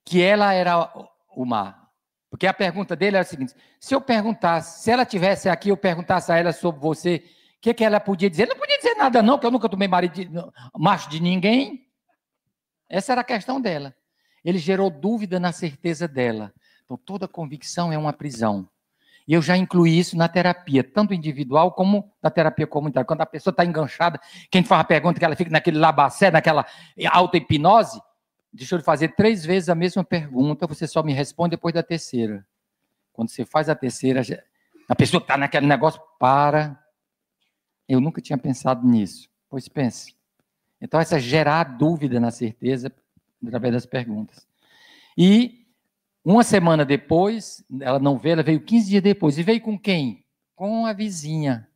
que ela era o mar. Porque a pergunta dele era a seguinte, se eu perguntasse, se ela estivesse aqui, eu perguntasse a ela sobre você, o que ela podia dizer? Não podia dizer nada não, porque eu nunca tomei macho de ninguém. Essa era a questão dela. Ele gerou dúvida na certeza dela. Então, toda convicção é uma prisão. E eu já incluí isso na terapia, tanto individual como na terapia comunitária. Quando a pessoa está enganchada, quem faz a pergunta que ela fica naquele labacé, naquela auto-hipnose, deixa eu lhe fazer 3 vezes a mesma pergunta, você só me responde depois da terceira. Quando você faz a terceira, a pessoa está naquele negócio, para. Eu nunca tinha pensado nisso. Pois pense. Então, essa gerar dúvida na certeza através das perguntas. E uma semana depois, ela não veio, ela veio 15 dias depois. E veio com quem? Com a vizinha.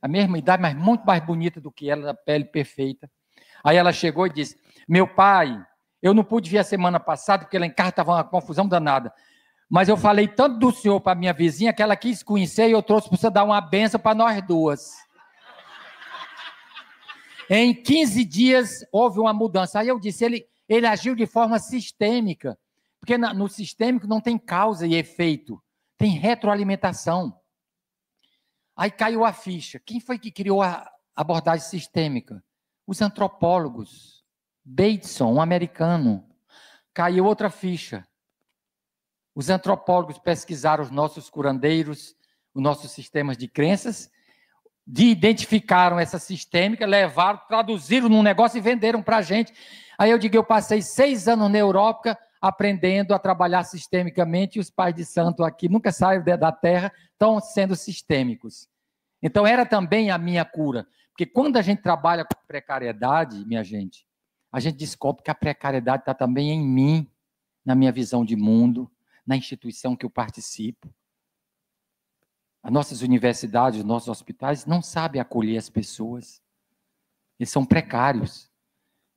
A mesma idade, mas muito mais bonita do que ela, a pele perfeita. Aí ela chegou e disse, meu pai, eu não pude vir a semana passada, porque lá em casa estava uma confusão danada. Mas eu falei tanto do senhor para a minha vizinha, que ela quis conhecer e eu trouxe para você dar uma benção para nós duas. Em 15 dias houve uma mudança. Aí eu disse, ele agiu de forma sistêmica. Porque no sistêmico não tem causa e efeito, tem retroalimentação. Aí caiu a ficha. Quem foi que criou a abordagem sistêmica? Os antropólogos. Bateson, um americano. Caiu outra ficha. Os antropólogos pesquisaram os nossos curandeiros, os nossos sistemas de crenças, identificaram essa sistêmica, levaram, traduziram num negócio e venderam para a gente. Aí eu digo, eu passei 6 anos na Europa, aprendendo a trabalhar sistemicamente, e os pais de santo aqui nunca saem da terra, estão sendo sistêmicos. Então, era também a minha cura. Porque quando a gente trabalha com precariedade, minha gente, a gente descobre que a precariedade está também em mim, na minha visão de mundo, na instituição que eu participo. As nossas universidades, os nossos hospitais não sabem acolher as pessoas. Eles são precários.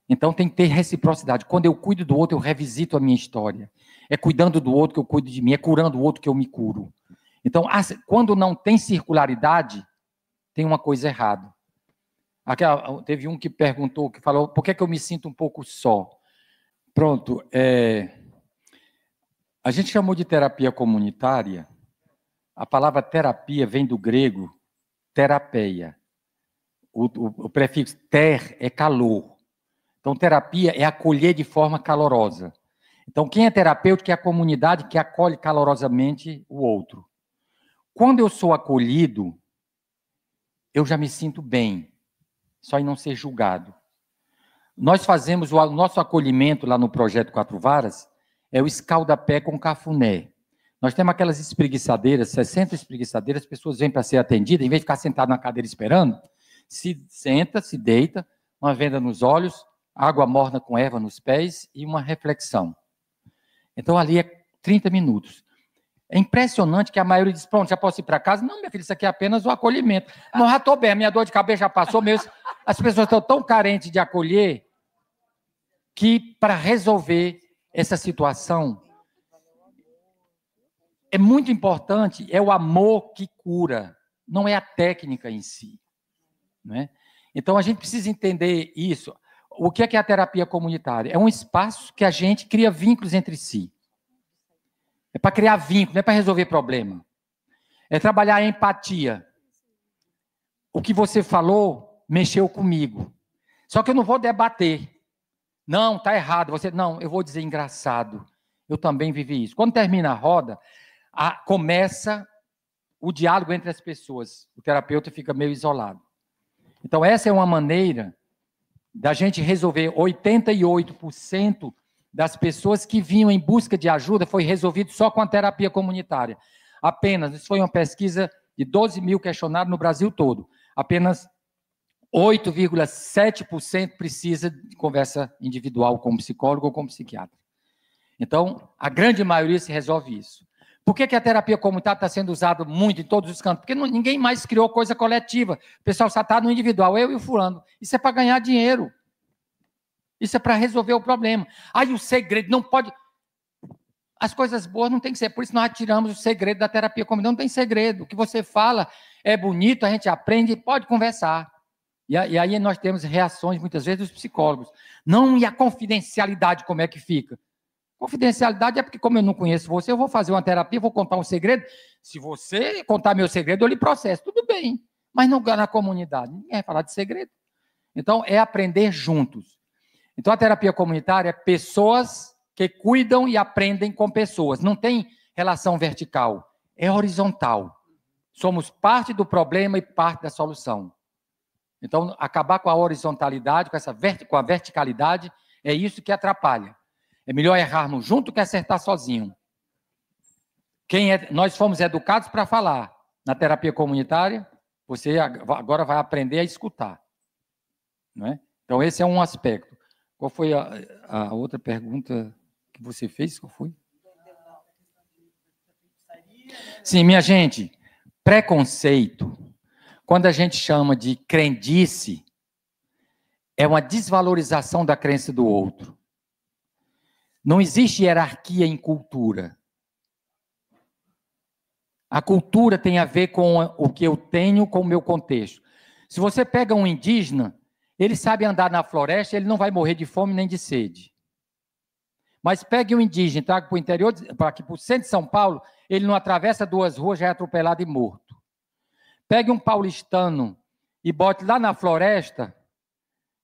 Então, tem que ter reciprocidade. Quando eu cuido do outro, eu revisito a minha história. É cuidando do outro que eu cuido de mim, é curando o outro que eu me curo. Então, quando não tem circularidade, tem uma coisa errada. Teve um que perguntou, que falou, por que eu me sinto um pouco só? Pronto. A gente chamou de terapia comunitária. A palavra terapia vem do grego terapeia. O prefixo ter é calor. Então, terapia é acolher de forma calorosa. Então, quem é terapêutico é a comunidade que acolhe calorosamente o outro. Quando eu sou acolhido, eu já me sinto bem, só em não ser julgado. Nós fazemos o nosso acolhimento lá no Projeto 4 Varas, é o escaldapé com cafuné. Nós temos aquelas espreguiçadeiras, 60 espreguiçadeiras, as pessoas vêm para ser atendidas, em vez de ficar sentado na cadeira esperando, se senta, se deita, uma venda nos olhos, água morna com erva nos pés e uma reflexão. Então, ali é 30 minutos. É impressionante que a maioria diz, pronto, já posso ir para casa? Não, minha filha, isso aqui é apenas o acolhimento. Não, já estou bem, a minha dor de cabeça já passou mesmo. As pessoas estão tão carentes de acolher que, para resolver essa situação, é muito importante, é o amor que cura, não é a técnica em si. Né? Então, a gente precisa entender isso. O que é a terapia comunitária? É um espaço que a gente cria vínculos entre si. É para criar vínculo, não é para resolver problema. É trabalhar a empatia. O que você falou mexeu comigo. Só que eu não vou debater. Não, está errado. Não, eu vou dizer engraçado. Eu também vivi isso. Quando termina a roda, começa o diálogo entre as pessoas. O terapeuta fica meio isolado. Então, essa é uma maneira da gente resolver 88% das pessoas que vinham em busca de ajuda foi resolvido só com a terapia comunitária. Apenas, isso foi uma pesquisa de 12 mil questionários no Brasil todo. Apenas 8,7% precisa de conversa individual com o psicólogo ou com o psiquiatra. Então, a grande maioria se resolve isso. Por que a terapia comunitária está sendo usada muito em todos os cantos? Porque ninguém mais criou coisa coletiva. O pessoal só está no individual, eu e o fulano. Isso é para ganhar dinheiro. Isso é para resolver o problema. Aí o segredo não pode... As coisas boas não tem que ser, por isso nós tiramos o segredo da terapia comunitária, não tem segredo. O que você fala é bonito, a gente aprende e pode conversar. E aí nós temos reações, muitas vezes, dos psicólogos. Não, e a confidencialidade, como é que fica? Confidencialidade é porque, como eu não conheço você, eu vou fazer uma terapia, vou contar um segredo. Se você contar meu segredo, eu lhe processo. Tudo bem, mas não na comunidade. Ninguém vai falar de segredo. Então, é aprender juntos. Então, a terapia comunitária é pessoas que cuidam e aprendem com pessoas. Não tem relação vertical, é horizontal. Somos parte do problema e parte da solução. Então, acabar com a horizontalidade, com a verticalidade, é isso que atrapalha. É melhor errarmos junto que acertar sozinho. Nós fomos educados para falar. Na terapia comunitária, você agora vai aprender a escutar. Não é? Então, esse é um aspecto. Qual foi a outra pergunta que você fez? Qual foi? Sim, minha gente, preconceito, quando a gente chama de crendice, é uma desvalorização da crença do outro. Não existe hierarquia em cultura. A cultura tem a ver com o que eu tenho, com o meu contexto. Se você pega um indígena, ele sabe andar na floresta, ele não vai morrer de fome nem de sede. Mas pegue um indígena, traga para o interior, para aqui para o centro de São Paulo, ele não atravessa 2 ruas, já é atropelado e morto. Pegue um paulistano e bote lá na floresta,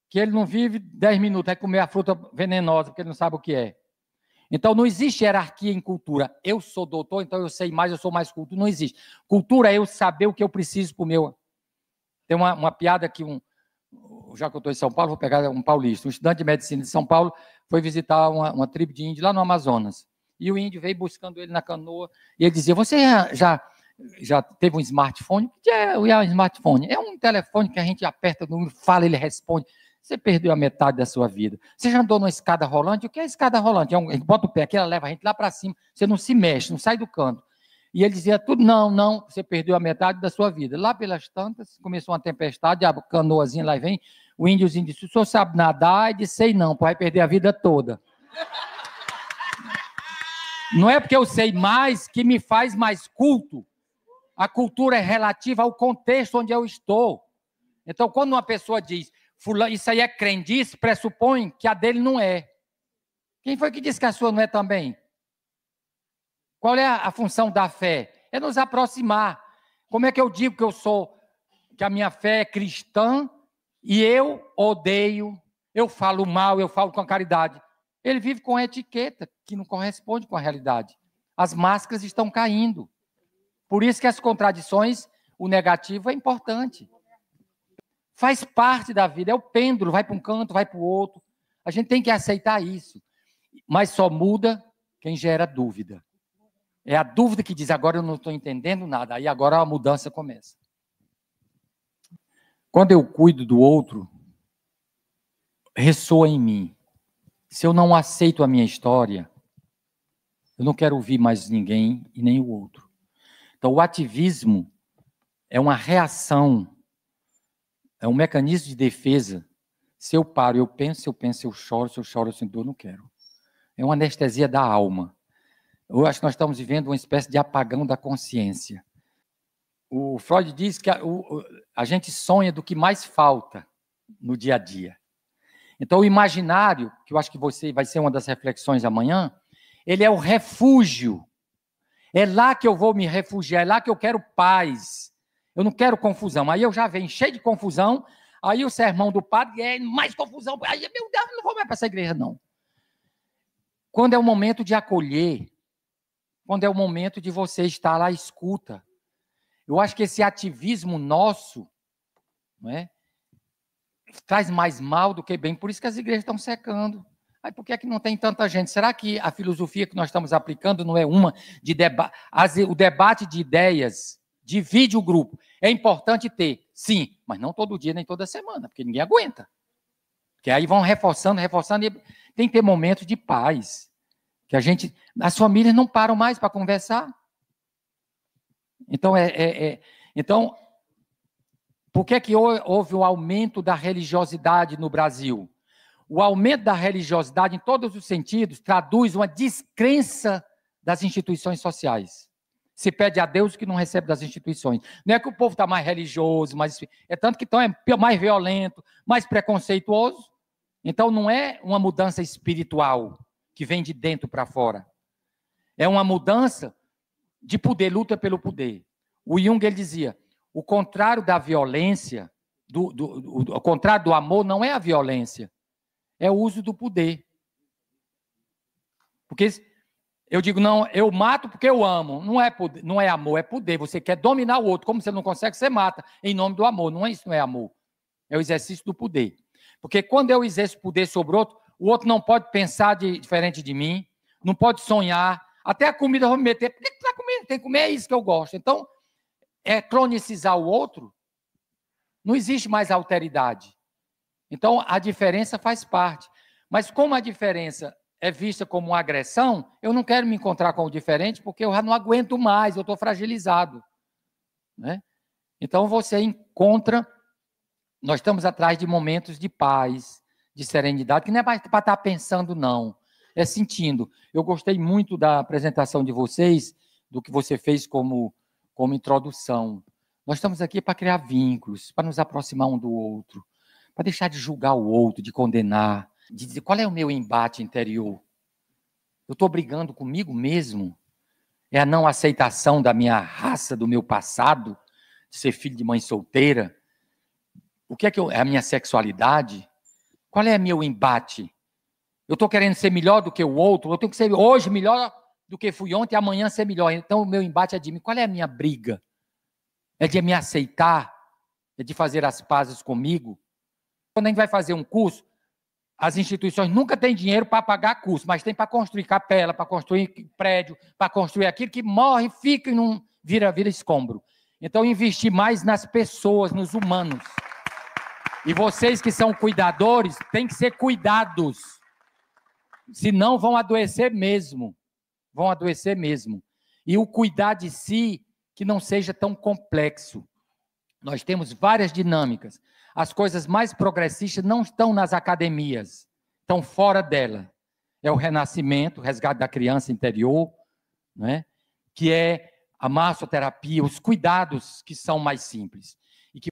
que ele não vive 10 minutos, vai comer a fruta venenosa, porque ele não sabe o que é. Então, não existe hierarquia em cultura. Eu sou doutor, então eu sei mais, eu sou mais culto. Não existe. Cultura é eu saber o que eu preciso para o meu... Tem uma piada que já que eu estou em São Paulo, vou pegar um paulista, um estudante de medicina de São Paulo, foi visitar uma tribo de índio lá no Amazonas. E o índio veio buscando ele na canoa, e ele dizia, você já teve um smartphone? O que é um smartphone? É um telefone que a gente aperta, fala, ele responde. Você perdeu a metade da sua vida. Você já andou numa escada rolante? O que é escada rolante? A gente bota o pé aqui, ela leva a gente lá para cima, você não se mexe, não sai do canto. E ele dizia tudo, não, você perdeu a metade da sua vida. Lá pelas tantas, começou uma tempestade, a canoazinha lá vem, o índiozinho disse, o senhor sabe nadar? E disse, sei não, vai perder a vida toda. Não é porque eu sei mais que me faz mais culto. A cultura é relativa ao contexto onde eu estou. Então, quando uma pessoa diz, fulano, isso aí é crendice, pressupõe que a dele não é. Quem foi que disse que a sua não é também? Qual é a função da fé? É nos aproximar. Como é que eu digo que a minha fé é cristã e eu odeio, eu falo mal, eu falo com a caridade? Ele vive com etiqueta que não corresponde com a realidade. As máscaras estão caindo. Por isso que as contradições, o negativo é importante. Faz parte da vida, é o pêndulo, vai para um canto, vai para o outro. A gente tem que aceitar isso. Mas só muda quem gera dúvida. É a dúvida que diz, agora eu não estou entendendo nada, aí agora a mudança começa. Quando eu cuido do outro, ressoa em mim. Se eu não aceito a minha história, eu não quero ouvir mais ninguém e nem o outro. Então, o ativismo é uma reação, é um mecanismo de defesa. Se eu paro, eu penso, eu choro, se eu choro, eu sinto dor, não quero. É uma anestesia da alma. Eu acho que nós estamos vivendo uma espécie de apagão da consciência. O Freud diz que a gente sonha do que mais falta no dia a dia. Então, o imaginário, que eu acho que vai ser uma das reflexões amanhã, ele é o refúgio. É lá que eu vou me refugiar, é lá que eu quero paz. Eu não quero confusão. Aí eu já venho cheio de confusão, aí o sermão do padre é mais confusão. Aí, meu Deus, não vou mais para essa igreja, não. Quando é o momento de acolher, quando é o momento de você estar lá à escuta. Eu acho que esse ativismo nosso, não é, traz mais mal do que bem. Por isso que as igrejas estão secando. Aí por que é que não tem tanta gente? Será que a filosofia que nós estamos aplicando não é uma de debate? O debate de ideias divide o grupo. É importante ter, sim, mas não todo dia nem toda semana, porque ninguém aguenta. Porque aí vão reforçando, e tem que ter momentos de paz. Que as famílias não param mais para conversar. Então, então, por que é que houve um aumento da religiosidade no Brasil? O aumento da religiosidade, em todos os sentidos, traduz uma descrença das instituições sociais. Se pede a Deus o que não recebe das instituições. Não é que o povo está mais religioso, é tanto que é mais violento, mais preconceituoso. Então, não é uma mudança espiritual que vem de dentro para fora. É uma mudança de poder, luta pelo poder. O Jung, ele dizia, o contrário da violência, o contrário do amor não é a violência, é o uso do poder. Porque eu digo, não, eu mato porque eu amo. Não é amor, é poder. Você quer dominar o outro. Como você não consegue, você mata em nome do amor. Isso não é amor. É o exercício do poder. Porque quando eu exerço poder sobre o outro não pode pensar diferente de mim, não pode sonhar. Até a comida eu vou me meter. Por que tu está comendo? Tem que comer, é isso que eu gosto. Então, cronicizar o outro, não existe mais alteridade. Então, a diferença faz parte. Mas como a diferença é vista como uma agressão, eu não quero me encontrar com o diferente, porque eu já não aguento mais, eu estou fragilizado. Né? Então, você encontra... Nós estamos atrás de momentos de paz, de serenidade, que não é para estar pensando, não. É sentindo. Eu gostei muito da apresentação de vocês, do que você fez como introdução. Nós estamos aqui para criar vínculos, para nos aproximar um do outro, para deixar de julgar o outro, de condenar, de dizer qual é o meu embate interior. Eu estou brigando comigo mesmo? É a não aceitação da minha raça, do meu passado, de ser filho de mãe solteira? O que é a minha sexualidade? Qual é o meu embate? Eu estou querendo ser melhor do que o outro, eu tenho que ser hoje melhor do que fui ontem e amanhã ser melhor. Então, o meu embate é de mim. Qual é a minha briga? É de me aceitar? É de fazer as pazes comigo? Quando a gente vai fazer um curso, as instituições nunca têm dinheiro para pagar curso, mas tem para construir capela, para construir prédio, para construir aquilo que morre, fica e não vira escombro. Então, investir mais nas pessoas, nos humanos. E vocês que são cuidadores, têm que ser cuidados. Senão vão adoecer mesmo. Vão adoecer mesmo. E o cuidar de si, que não seja tão complexo. Nós temos várias dinâmicas. As coisas mais progressistas não estão nas academias, estão fora dela. É o renascimento, o resgate da criança interior, né? Que é a massoterapia, os cuidados que são mais simples. E que